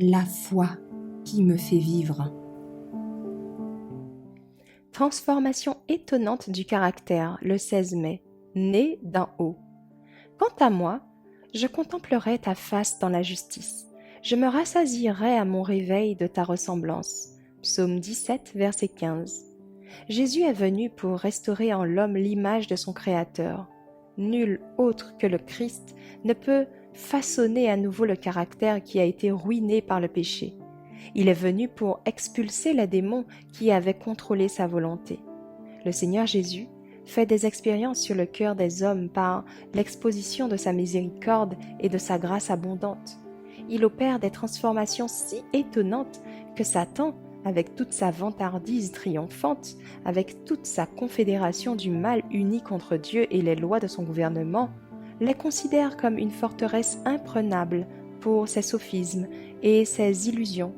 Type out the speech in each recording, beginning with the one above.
La foi qui me fait vivre. Transformation étonnante du caractère, le 16 mai, né d'en haut. Quant à moi, je contemplerai ta face dans la justice. Je me rassasierai à mon réveil de ta ressemblance. Psaume 17, verset 15. Jésus est venu pour restaurer en l'homme l'image de son Créateur. Nul autre que le Christ ne peut façonner à nouveau le caractère qui a été ruiné par le péché. Il est venu pour expulser les démons qui avaient contrôlé sa volonté. Le Seigneur Jésus fait des expériences sur le cœur des hommes par l'exposition de sa miséricorde et de sa grâce abondante. Il opère des transformations si étonnantes que Satan, avec toute sa vantardise triomphante, avec toute sa confédération du mal uni contre Dieu et les lois de son gouvernement, les considère comme une forteresse imprenable pour ses sophismes et ses illusions.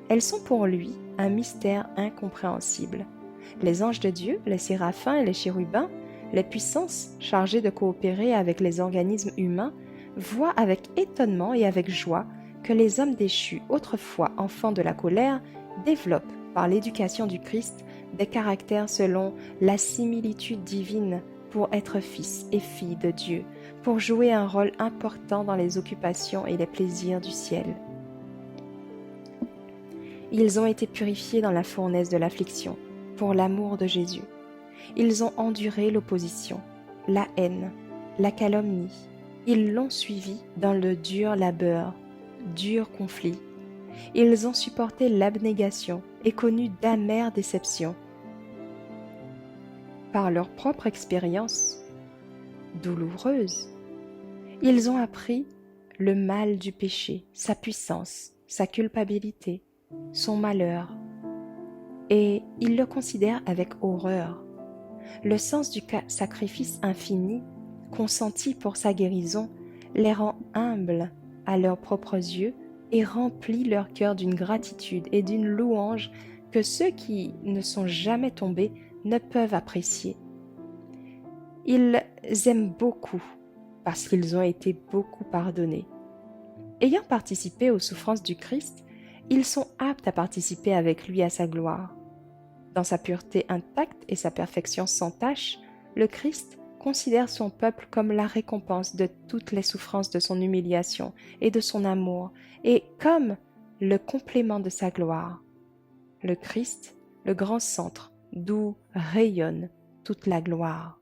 Elles sont pour lui un mystère incompréhensible. Les anges de Dieu, les séraphins et les chérubins, les puissances chargées de coopérer avec les organismes humains, voient avec étonnement et avec joie que les hommes déchus, autrefois enfants de la colère, développent, par l'éducation du Christ, des caractères selon la similitude divine pour être fils et filles de Dieu, pour jouer un rôle important dans les occupations et les plaisirs du ciel. Ils ont été purifiés dans la fournaise de l'affliction, pour l'amour de Jésus. Ils ont enduré l'opposition, la haine, la calomnie. Ils l'ont suivi dans le dur labeur, dur conflit. Ils ont supporté l'abnégation et connu d'amères déceptions. Par leur propre expérience, douloureuse, ils ont appris le mal du péché, sa puissance, sa culpabilité, son malheur, et ils le considèrent avec horreur. Le sens du sacrifice infini, consenti pour sa guérison, les rend humbles à leurs propres yeux et remplit leur cœur d'une gratitude et d'une louange que ceux qui ne sont jamais tombés ne peuvent apprécier. Ils aiment beaucoup parce qu'ils ont été beaucoup pardonnés. Ayant participé aux souffrances du Christ, ils sont aptes à participer avec lui à sa gloire. Dans sa pureté intacte et sa perfection sans tache, le Christ considère son peuple comme la récompense de toutes les souffrances de son humiliation et de son amour, et comme le complément de sa gloire. Le Christ, le grand centre, d'où rayonne toute la gloire.